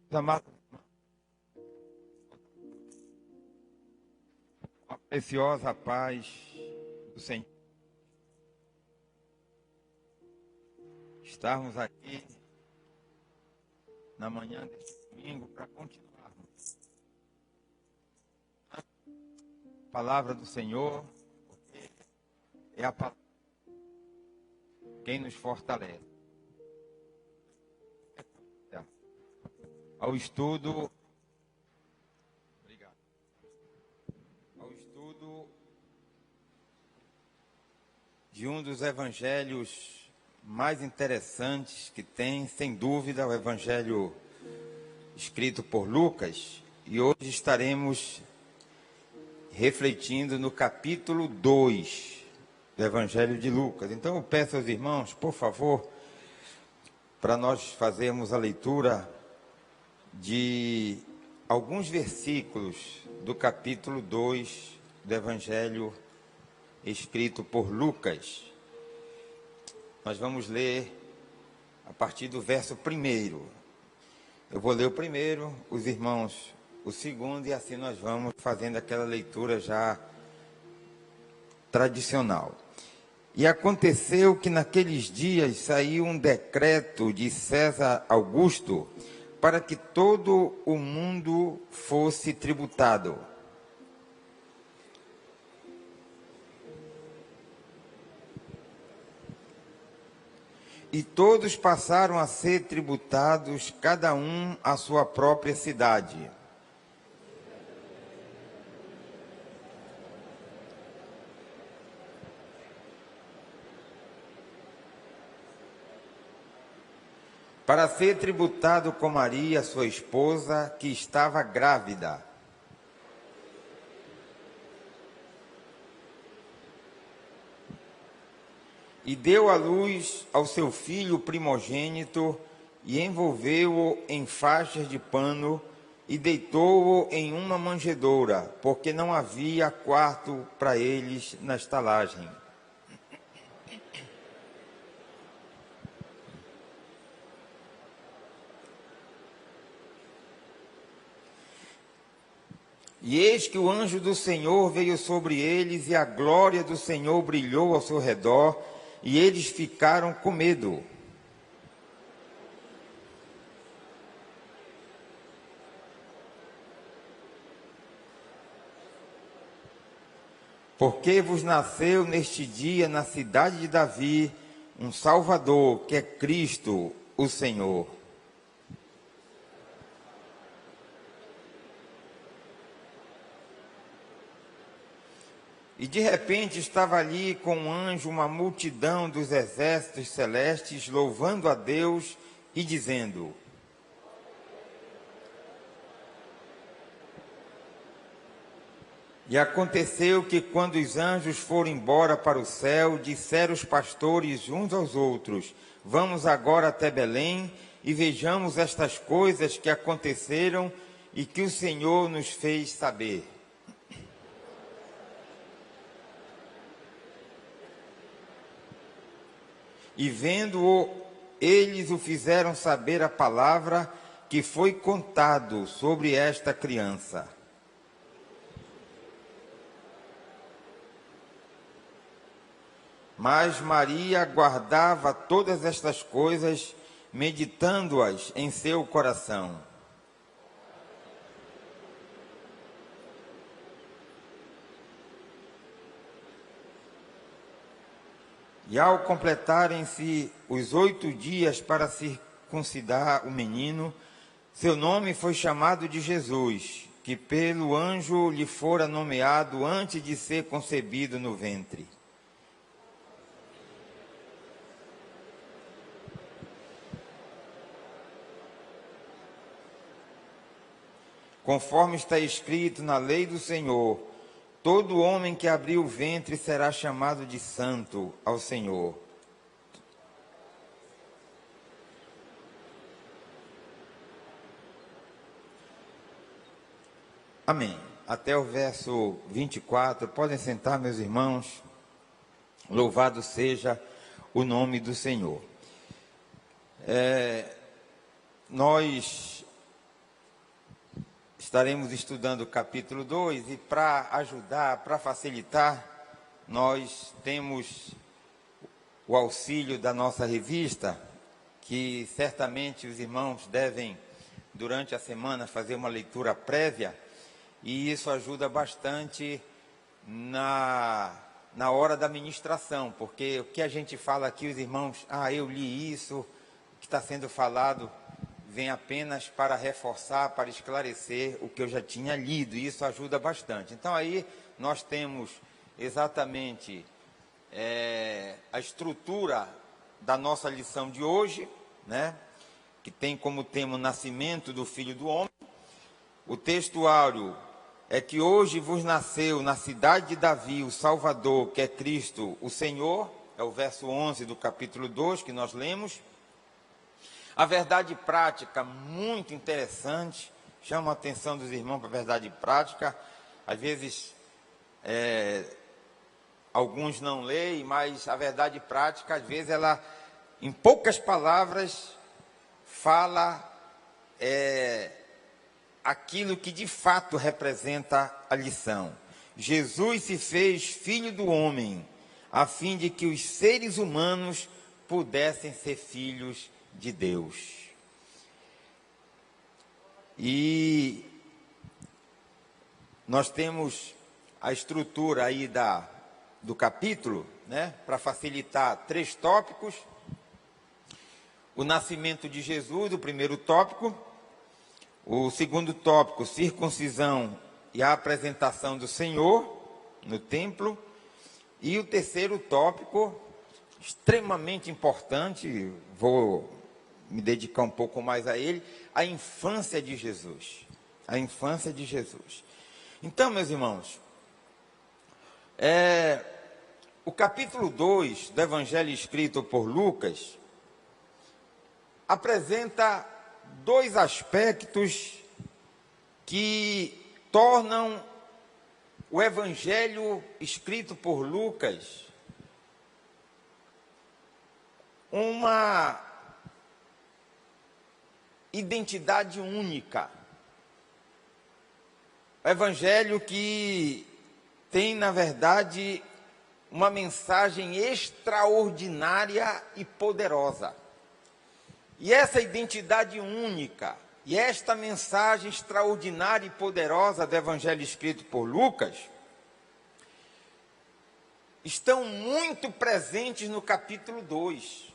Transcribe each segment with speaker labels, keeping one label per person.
Speaker 1: Amados, a preciosa paz do Senhor. Estarmos aqui na manhã deste domingo para continuarmos a palavra do Senhor, porque é a palavra quem nos fortalece. Ao estudo de um dos evangelhos mais interessantes que tem, sem dúvida, o evangelho escrito por Lucas, e hoje estaremos refletindo no capítulo 2 do evangelho de Lucas. Então eu peço aos irmãos, por favor, para nós fazermos a leitura de alguns versículos do capítulo 2 do evangelho escrito por Lucas. Nós vamos ler a partir do verso 1. Eu vou ler o primeiro, os irmãos o segundo, e assim nós vamos fazendo aquela leitura já tradicional. E aconteceu que naqueles dias saiu um decreto de César Augusto para que todo o mundo fosse tributado. E todos passaram a ser tributados, cada um à sua própria cidade. Para ser tributado com Maria, sua esposa, que estava grávida. E deu à luz ao seu filho primogênito, e envolveu-o em faixas de pano, e deitou-o em uma manjedoura, porque não havia quarto para eles na estalagem. E eis que o anjo do Senhor veio sobre eles, e a glória do Senhor brilhou ao seu redor, e eles ficaram com medo. Porque vos nasceu neste dia na cidade de Davi um Salvador, que é Cristo, o Senhor. E de repente estava ali com um anjo uma multidão dos exércitos celestes, louvando a Deus e dizendo: E aconteceu que quando os anjos foram embora para o céu, disseram os pastores uns aos outros: Vamos agora até Belém e vejamos estas coisas que aconteceram e que o Senhor nos fez saber. E vendo-o, eles o fizeram saber a palavra que foi contado sobre esta criança. Mas Maria guardava todas estas coisas, meditando-as em seu coração. E ao completarem-se os 8 dias para circuncidar o menino, seu nome foi chamado de Jesus, que pelo anjo lhe fora nomeado antes de ser concebido no ventre. Conforme está escrito na lei do Senhor, todo homem que abrir o ventre será chamado de santo ao Senhor. Amém. Até o verso 24. Podem sentar, meus irmãos. Louvado seja o nome do Senhor. Nós estaremos estudando o capítulo 2 e para ajudar, para facilitar, nós temos o auxílio da nossa revista, que certamente os irmãos devem, durante a semana, fazer uma leitura prévia, e isso ajuda bastante na hora da ministração, porque o que a gente fala aqui, os irmãos, eu li isso, o que está sendo falado vem apenas para reforçar, para esclarecer o que eu já tinha lido, e isso ajuda bastante. Então aí nós temos exatamente a estrutura da nossa lição de hoje, né, que tem como tema o nascimento do Filho do Homem. O textuário é que hoje vos nasceu na cidade de Davi o Salvador, que é Cristo o Senhor, é o verso 11 do capítulo 2 que nós lemos. A verdade prática, muito interessante, chama a atenção dos irmãos para a verdade prática. Às vezes, alguns não leem, mas a verdade prática, às vezes, ela, em poucas palavras, fala aquilo que de fato representa a lição. Jesus se fez filho do homem, a fim de que os seres humanos pudessem ser filhos de Deus. E nós temos a estrutura aí do capítulo, né, para facilitar 3 tópicos. O nascimento de Jesus, o primeiro tópico. O segundo tópico, circuncisão e a apresentação do Senhor no templo. E o terceiro tópico, extremamente importante, vou me dedicar um pouco mais a ele, a infância de Jesus. A infância de Jesus. Então, meus irmãos, o capítulo 2 do Evangelho escrito por Lucas apresenta 2 aspectos que tornam o Evangelho escrito por Lucas uma identidade única. O Evangelho que tem, na verdade, uma mensagem extraordinária e poderosa. E essa identidade única, e esta mensagem extraordinária e poderosa do Evangelho escrito por Lucas, estão muito presentes no capítulo 2.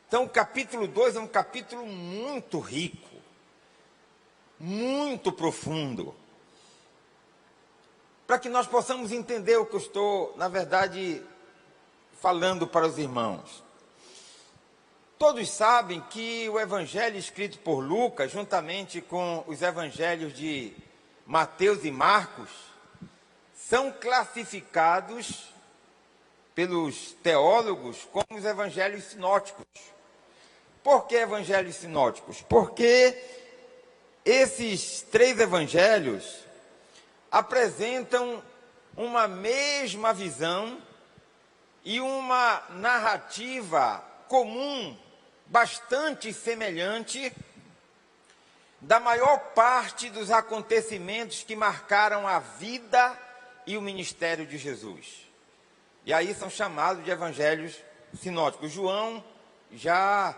Speaker 1: Então, o capítulo 2 é um capítulo muito rico, muito profundo, para que nós possamos entender o que eu estou, na verdade, falando para os irmãos. Todos sabem que o Evangelho escrito por Lucas, juntamente com os Evangelhos de Mateus e Marcos, são classificados pelos teólogos como os Evangelhos sinóticos. Por que Evangelhos sinóticos? Porque esses 3 Evangelhos apresentam uma mesma visão e uma narrativa comum, bastante semelhante, da maior parte dos acontecimentos que marcaram a vida e o ministério de Jesus. E aí são chamados de evangelhos sinóticos. João já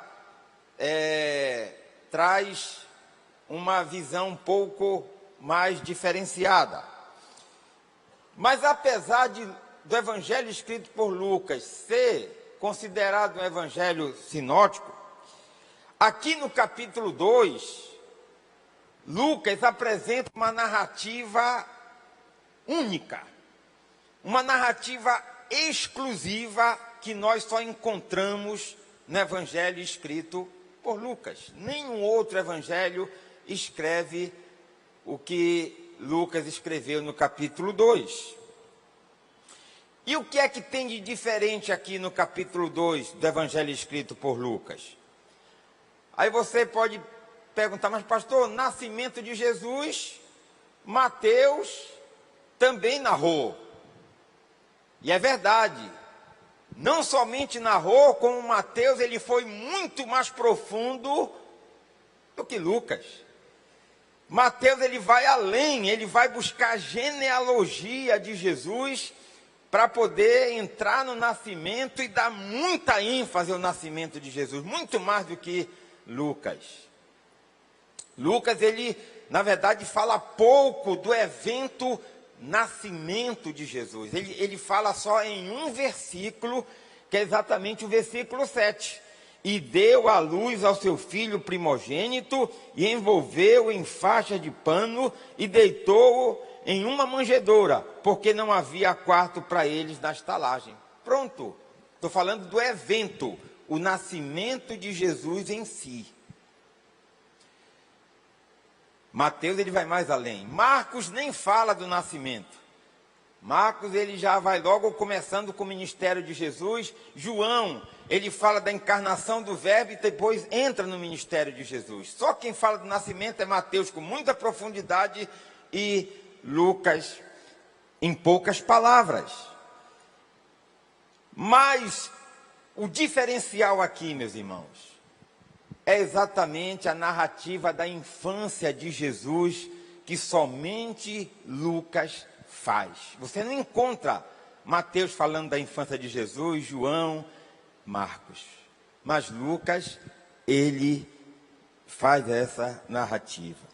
Speaker 1: traz uma visão um pouco mais diferenciada. Mas apesar do evangelho escrito por Lucas ser considerado um evangelho sinótico, aqui no capítulo 2, Lucas apresenta uma narrativa única, uma narrativa exclusiva que nós só encontramos no evangelho escrito por Lucas. Nenhum outro evangelho escreve o que Lucas escreveu no capítulo 2. E o que é que tem de diferente aqui no capítulo 2 do evangelho escrito por Lucas? Aí você pode perguntar, mas pastor, nascimento de Jesus, Mateus também narrou. E é verdade, não somente narrou, como Mateus, ele foi muito mais profundo do que Lucas. Mateus ele vai além, ele vai buscar a genealogia de Jesus para poder entrar no nascimento e dar muita ênfase ao nascimento de Jesus, muito mais do que Lucas. Lucas, ele, na verdade, fala pouco do evento nascimento de Jesus. Ele fala só em um versículo, que é exatamente o versículo 7. E deu à luz ao seu filho primogênito, e envolveu-o em faixa de pano, e deitou-o em uma manjedoura, porque não havia quarto para eles na estalagem. Pronto, estou falando do evento, o nascimento de Jesus em si. Mateus ele vai mais além. Marcos nem fala do nascimento. Marcos ele já vai logo começando com o ministério de Jesus. João, ele fala da encarnação do verbo e depois entra no ministério de Jesus. Só quem fala do nascimento é Mateus com muita profundidade e Lucas em poucas palavras. Mas o diferencial aqui, meus irmãos, é exatamente a narrativa da infância de Jesus que somente Lucas faz. Você não encontra Mateus falando da infância de Jesus, João, Marcos. Mas Lucas, ele faz essa narrativa.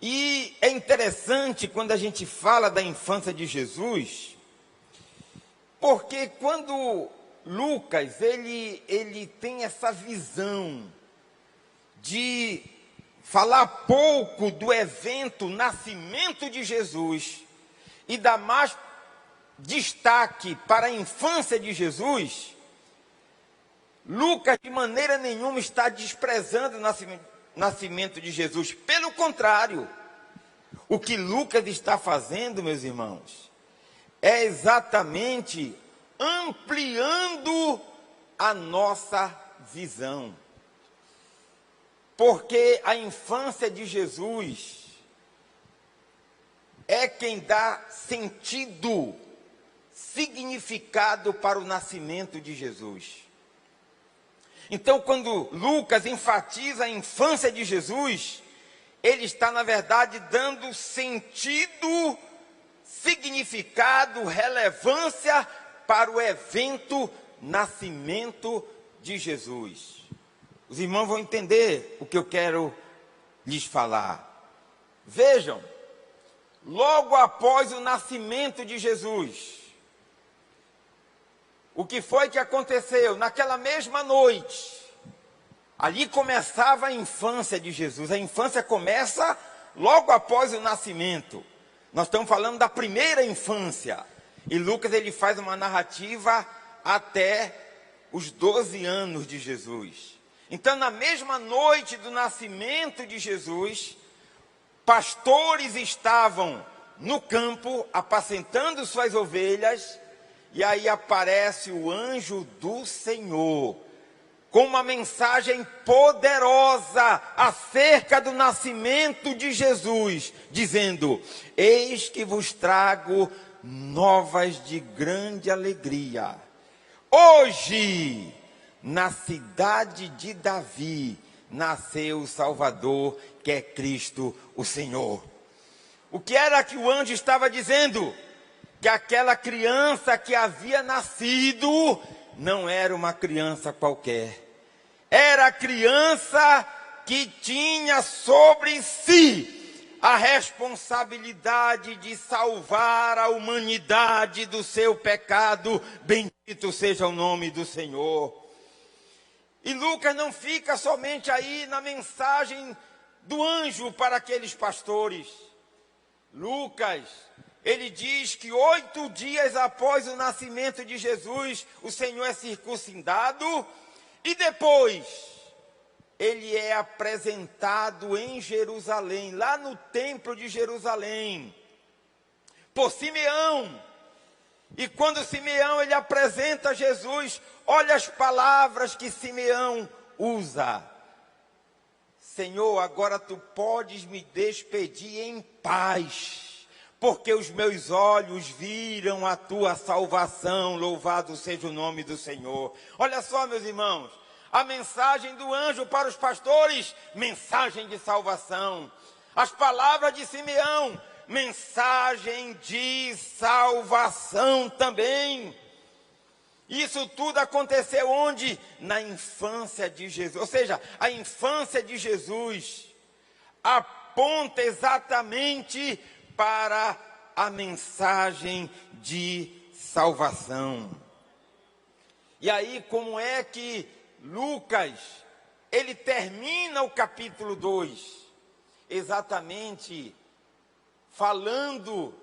Speaker 1: E é interessante quando a gente fala da infância de Jesus, porque quando Lucas, ele tem essa visão de falar pouco do evento nascimento de Jesus e dar mais destaque para a infância de Jesus. Lucas de maneira nenhuma está desprezando o nascimento de Jesus. Pelo contrário, o que Lucas está fazendo, meus irmãos, é exatamente ampliando a nossa visão. Porque a infância de Jesus é quem dá sentido, significado para o nascimento de Jesus. Então, quando Lucas enfatiza a infância de Jesus, ele está, na verdade, dando sentido, significado, relevância para o evento nascimento de Jesus. Os irmãos vão entender o que eu quero lhes falar. Vejam, logo após o nascimento de Jesus, o que foi que aconteceu? Naquela mesma noite, ali começava a infância de Jesus. A infância começa logo após o nascimento. Nós estamos falando da primeira infância. E Lucas ele faz uma narrativa até os 12 anos de Jesus. Então, na mesma noite do nascimento de Jesus, pastores estavam no campo, apacentando suas ovelhas, e aí aparece o anjo do Senhor, com uma mensagem poderosa acerca do nascimento de Jesus, dizendo: eis que vos trago novas de grande alegria. Hoje, na cidade de Davi, nasceu o Salvador, que é Cristo o Senhor. O que era que o anjo estava dizendo? Que aquela criança que havia nascido não era uma criança qualquer. Era a criança que tinha sobre si a responsabilidade de salvar a humanidade do seu pecado. Bendito seja o nome do Senhor. E Lucas não fica somente aí na mensagem do anjo para aqueles pastores. Lucas, ele diz que 8 dias após o nascimento de Jesus, o Senhor é circuncidado, e depois ele é apresentado em Jerusalém, lá no templo de Jerusalém, por Simeão. E quando Simeão ele apresenta Jesus, olha as palavras que Simeão usa: Senhor, agora tu podes me despedir em paz, porque os meus olhos viram a tua salvação, louvado seja o nome do Senhor. Olha só, meus irmãos, A mensagem do anjo para os pastores, mensagem de salvação. As palavras de Simeão, mensagem de salvação também. Isso tudo aconteceu onde? Na infância de Jesus. Ou seja, a infância de Jesus aponta exatamente para a mensagem de salvação. E aí, como é que Lucas, ele termina o capítulo 2, exatamente falando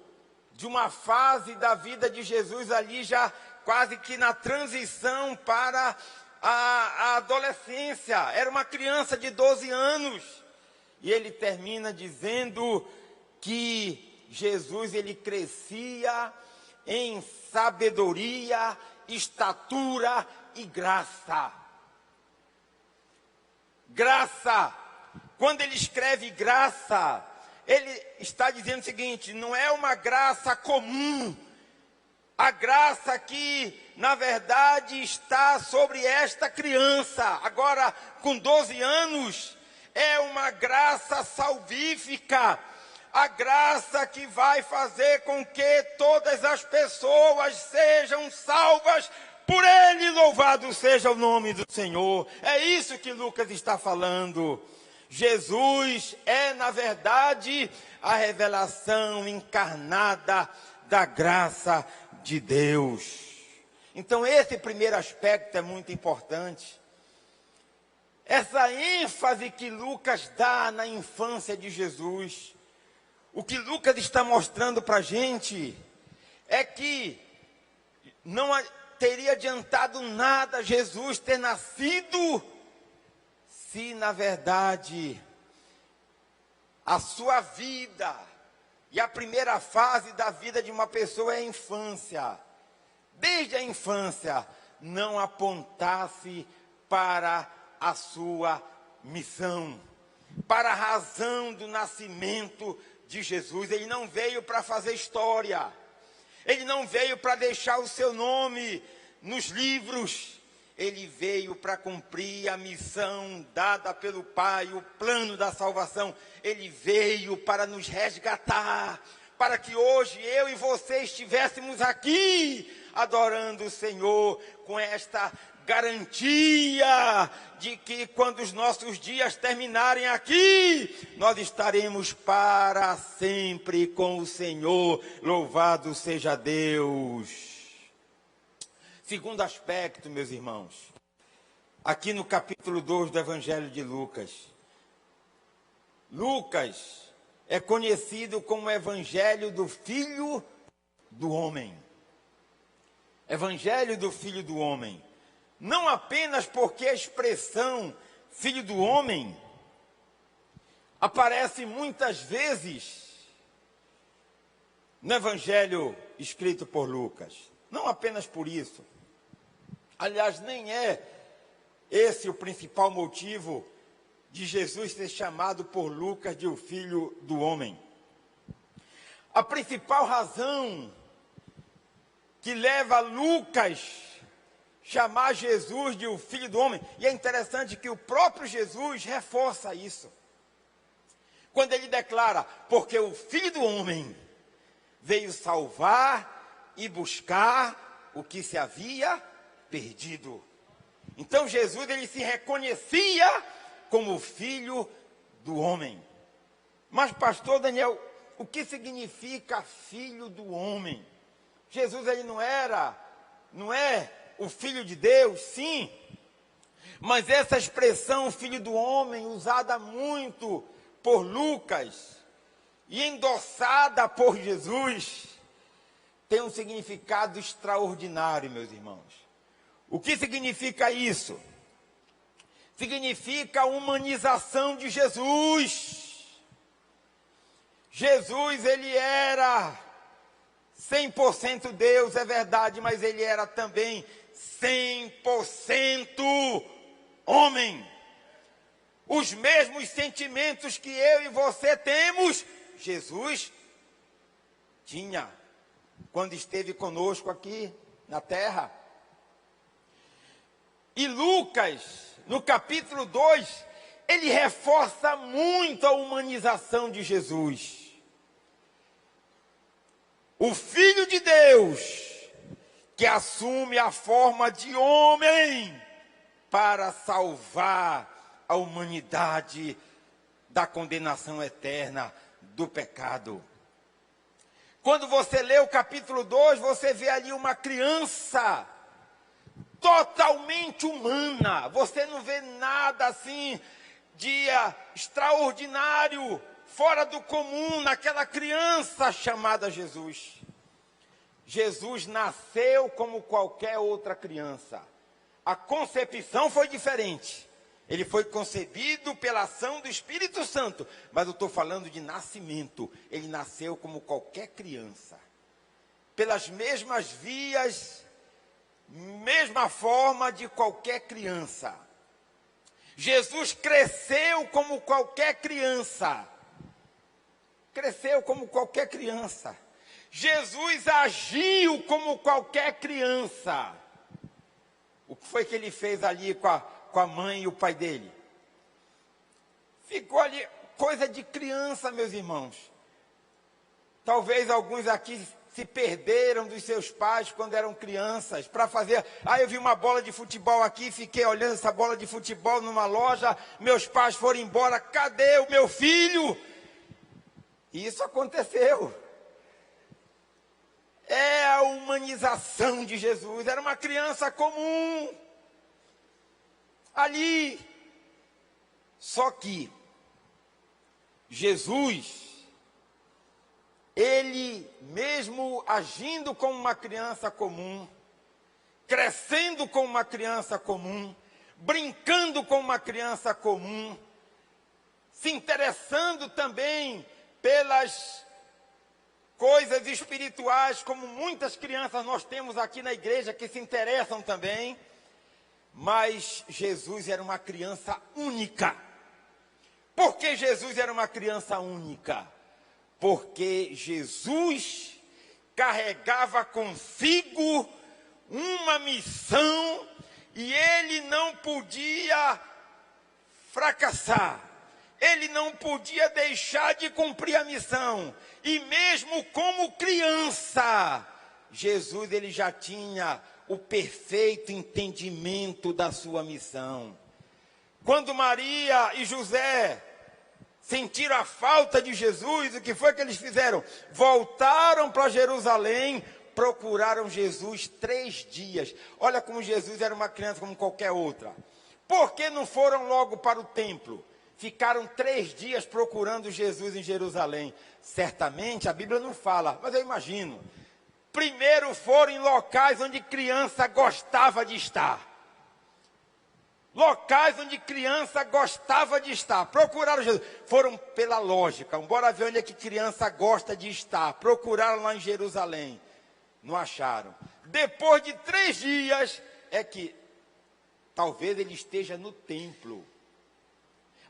Speaker 1: de uma fase da vida de Jesus ali já quase que na transição para a adolescência. Era uma criança de 12 anos. E ele termina dizendo que Jesus, ele crescia em sabedoria, estatura e graça. Graça. Quando ele escreve graça, ele está dizendo o seguinte: não é uma graça comum. A graça que, na verdade, está sobre esta criança, agora com 12 anos, é uma graça salvífica. A graça que vai fazer com que todas as pessoas sejam salvas por Ele. Louvado seja o nome do Senhor. É isso que Lucas está falando. Jesus é, na verdade, a revelação encarnada da graça de Deus. Então, esse primeiro aspecto é muito importante. Essa ênfase que Lucas dá na infância de Jesus. O que Lucas está mostrando para a gente é que não teria adiantado nada Jesus ter nascido se, na verdade, a sua vida e a primeira fase da vida de uma pessoa é a infância. Desde a infância, não apontasse para a sua missão, para a razão do nascimento de Jesus. Ele não veio para fazer história. Ele não veio para deixar o seu nome nos livros. Ele veio para cumprir a missão dada pelo Pai, o plano da salvação. Ele veio para nos resgatar, para que hoje eu e você estivéssemos aqui, adorando o Senhor, com esta garantia de que quando os nossos dias terminarem aqui, nós estaremos para sempre com o Senhor. Louvado seja Deus. Segundo aspecto, meus irmãos, aqui no capítulo 2 do Evangelho de Lucas. Lucas é conhecido como Evangelho do Filho do Homem. Evangelho do Filho do Homem. Não apenas porque a expressão Filho do Homem aparece muitas vezes no Evangelho escrito por Lucas. Não apenas por isso. Aliás, nem é esse o principal motivo de Jesus ser chamado por Lucas de o Filho do Homem. A principal razão que leva Lucas chamar Jesus de o Filho do Homem, e é interessante que o próprio Jesus reforça isso. Quando ele declara, porque o Filho do Homem veio salvar e buscar o que se havia perdido. Então Jesus, ele se reconhecia como Filho do Homem. Mas pastor Daniel, o que significa Filho do Homem? Jesus, ele não é o Filho de Deus, sim. Mas essa expressão Filho do Homem, usada muito por Lucas e endossada por Jesus, tem um significado extraordinário, meus irmãos. O que significa isso? Significa a humanização de Jesus. Jesus, ele era 100% Deus, é verdade, mas ele era também 100% homem. Os mesmos sentimentos que eu e você temos, Jesus tinha quando esteve conosco aqui na terra. E Lucas, no capítulo 2, ele reforça muito a humanização de Jesus. O Filho de Deus, que assume a forma de homem para salvar a humanidade da condenação eterna do pecado. Quando você lê o capítulo 2, você vê ali uma criança totalmente humana. Você não vê nada assim de extraordinário, fora do comum, naquela criança chamada Jesus. Jesus nasceu como qualquer outra criança. A concepção foi diferente. Ele foi concebido pela ação do Espírito Santo. Mas eu estou falando de nascimento. Ele nasceu como qualquer criança. Pelas mesmas vias, mesma forma de qualquer criança. Jesus cresceu como qualquer criança. Cresceu como qualquer criança. Jesus agiu como qualquer criança. O que foi que ele fez ali com a mãe e o pai dele? Ficou ali coisa de criança, meus irmãos. Talvez alguns aqui se perderam dos seus pais quando eram crianças para fazer. Eu vi uma bola de futebol aqui, fiquei olhando essa bola de futebol numa loja, meus pais foram embora, cadê o meu filho? Isso aconteceu. É a humanização de Jesus. Era uma criança comum ali. Só que Jesus, ele mesmo agindo como uma criança comum, crescendo como uma criança comum, brincando como uma criança comum, se interessando também pelas coisas espirituais, como muitas crianças nós temos aqui na igreja que se interessam também. Mas Jesus era uma criança única. Por que Jesus era uma criança única? Porque Jesus carregava consigo uma missão e ele não podia fracassar. Ele não podia deixar de cumprir a missão. E mesmo como criança, Jesus ele já tinha o perfeito entendimento da sua missão. Quando Maria e José sentiram a falta de Jesus, o que foi que eles fizeram? Voltaram para Jerusalém, procuraram Jesus 3 dias. Olha como Jesus era uma criança como qualquer outra. Por que não foram logo para o templo? Ficaram 3 dias procurando Jesus em Jerusalém. Certamente a Bíblia não fala, mas eu imagino. Primeiro foram em locais onde criança gostava de estar. Locais onde criança gostava de estar. Procuraram Jesus. Foram pela lógica. Bora ver onde é que criança gosta de estar. Procuraram lá em Jerusalém. Não acharam. Depois de 3 dias, é que talvez ele esteja no templo.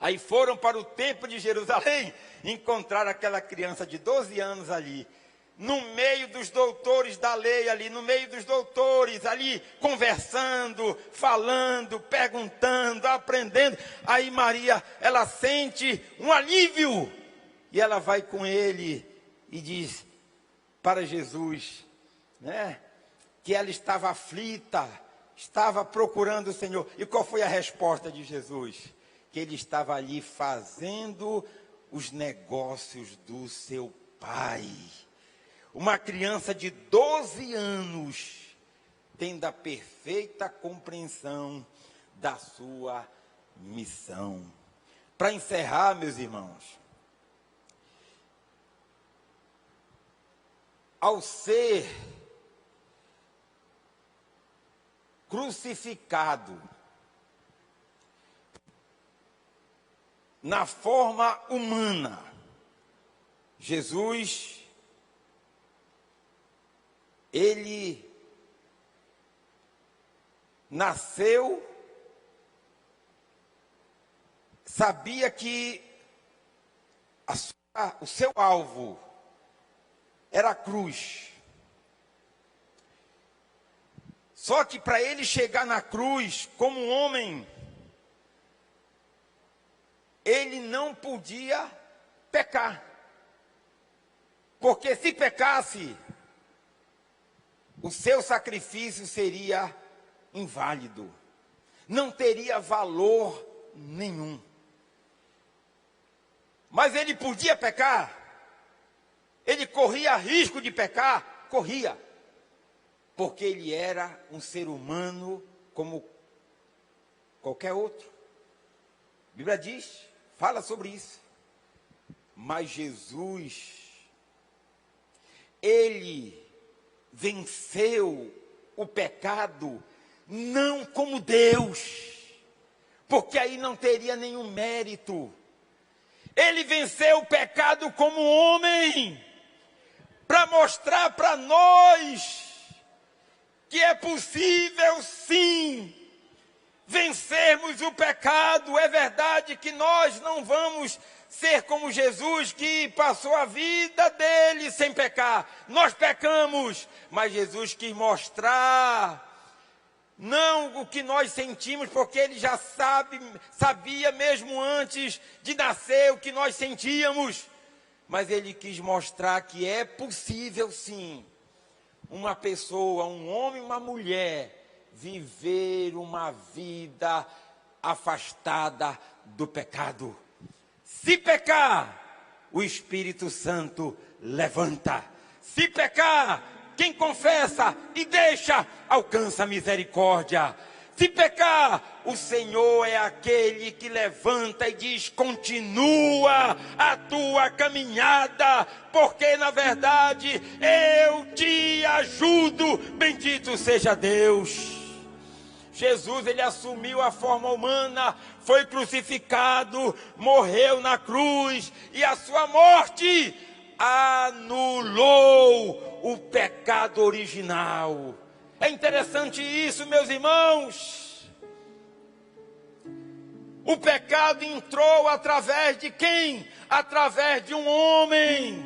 Speaker 1: Aí foram para o templo de Jerusalém, encontraram aquela criança de 12 anos ali, no meio dos doutores da lei ali, no meio dos doutores ali, conversando, falando, perguntando, aprendendo. Aí Maria, ela sente um alívio, e ela vai com ele e diz para Jesus, né, que ela estava aflita, estava procurando o Senhor. E qual foi a resposta de Jesus? Que ele estava ali fazendo os negócios do seu pai. Uma criança de 12 anos, tendo a perfeita compreensão da sua missão. Para encerrar, meus irmãos, ao ser crucificado na forma humana, Jesus, ele nasceu, sabia que o seu alvo era a cruz. Só que para ele chegar na cruz como um homem, ele não podia pecar. Porque se pecasse, o seu sacrifício seria inválido. Não teria valor nenhum. Mas ele podia pecar. Ele corria risco de pecar? Corria. Porque ele era um ser humano como qualquer outro. A Bíblia diz, fala sobre isso. Mas Jesus, ele venceu o pecado não como Deus, porque aí não teria nenhum mérito. Ele venceu o pecado como homem, para mostrar para nós que é possível sim vencermos o pecado. É verdade que nós não vamos ser como Jesus, que passou a vida dele sem pecar. Nós pecamos, mas Jesus quis mostrar não o que nós sentimos, porque ele já sabia mesmo antes de nascer o que nós sentíamos. Mas ele quis mostrar que é possível sim, uma pessoa, um homem e uma mulher, viver uma vida afastada do pecado. Se pecar, o Espírito Santo levanta. Se pecar, quem confessa e deixa, alcança a misericórdia. Se pecar, o Senhor é aquele que levanta e diz, continua a tua caminhada, porque na verdade eu te ajudo, bendito seja Deus. Jesus, ele assumiu a forma humana, foi crucificado, morreu na cruz, e a sua morte anulou o pecado original. É interessante isso, meus irmãos. O pecado entrou através de quem? Através de um homem.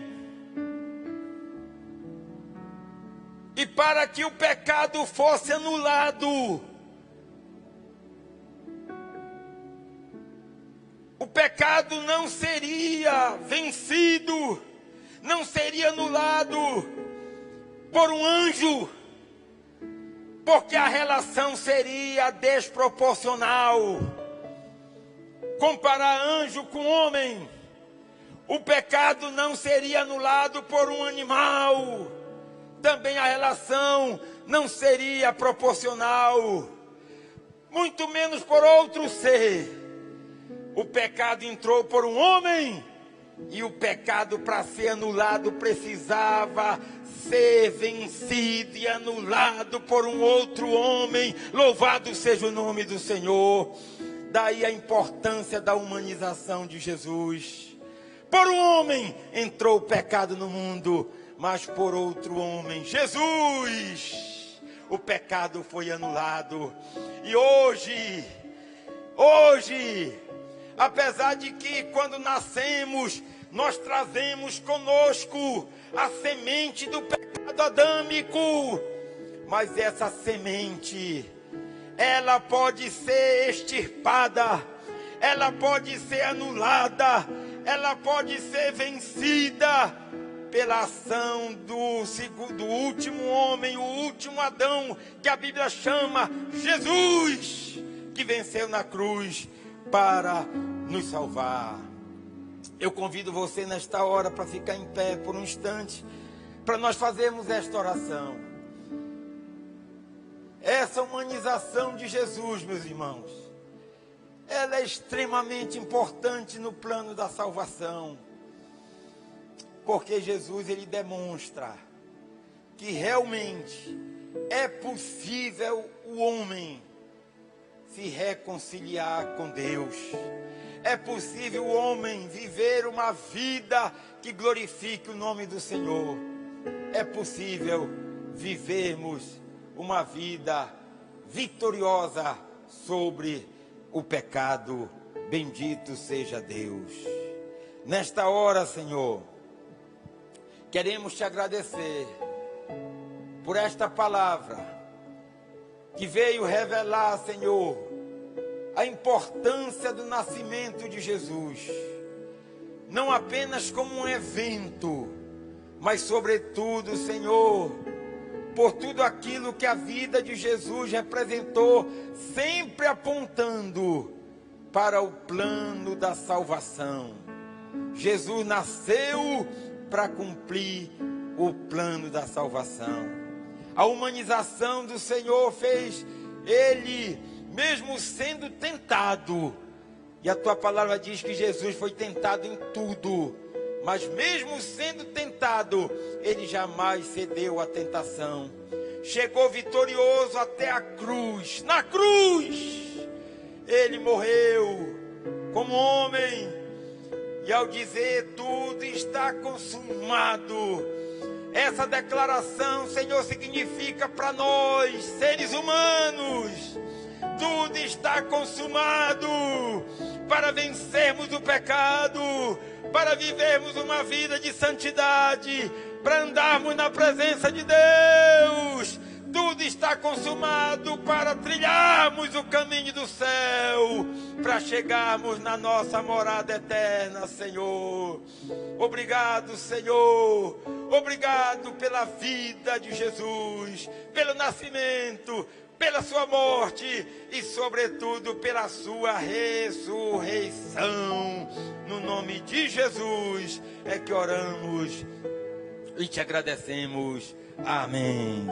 Speaker 1: E para que o pecado fosse anulado, o pecado não seria vencido, não seria anulado por um anjo, porque a relação seria desproporcional. Comparar anjo com homem, o pecado não seria anulado por um animal, também a relação não seria proporcional, muito menos por outro ser. O pecado entrou por um homem, e o pecado, para ser anulado, precisava ser vencido e anulado por um outro homem. Louvado seja o nome do Senhor. Daí a importância da humanização de Jesus. Por um homem entrou o pecado no mundo, mas por outro homem, Jesus, o pecado foi anulado. E hoje, apesar de que quando nascemos, nós trazemos conosco a semente do pecado adâmico, mas essa semente, ela pode ser extirpada, ela pode ser anulada, ela pode ser vencida pela ação do último homem, o último Adão, que a Bíblia chama Jesus, que venceu na cruz para nos salvar. Eu convido você nesta hora para ficar em pé por um instante, para nós fazermos esta oração. Essa humanização de Jesus, meus irmãos, ela é extremamente importante no plano da salvação, porque Jesus, ele demonstra que realmente é possível o homem se reconciliar com Deus. É possível o homem viver uma vida que glorifique o nome do Senhor. É possível vivermos uma vida vitoriosa sobre o pecado. Bendito seja Deus. Nesta hora, Senhor, queremos te agradecer por esta palavra que veio revelar, Senhor, a importância do nascimento de Jesus, não apenas como um evento, mas sobretudo, Senhor, por tudo aquilo que a vida de Jesus representou, sempre apontando para o plano da salvação. Jesus nasceu para cumprir o plano da salvação. A humanização do Senhor fez ele, mesmo sendo tentado, e a tua palavra diz que Jesus foi tentado em tudo, mas mesmo sendo tentado, ele jamais cedeu à tentação. Chegou vitorioso até a cruz. Na cruz, ele morreu como homem. E ao dizer tudo está consumado, essa declaração, Senhor, significa para nós, seres humanos, tudo está consumado para vencermos o pecado, para vivermos uma vida de santidade, para andarmos na presença de Deus. Tudo está consumado para trilharmos o caminho do céu, para chegarmos na nossa morada eterna, Senhor. Obrigado, Senhor. Obrigado pela vida de Jesus, pelo nascimento, pela sua morte e, sobretudo, pela sua ressurreição. No nome de Jesus é que oramos e te agradecemos. Amém.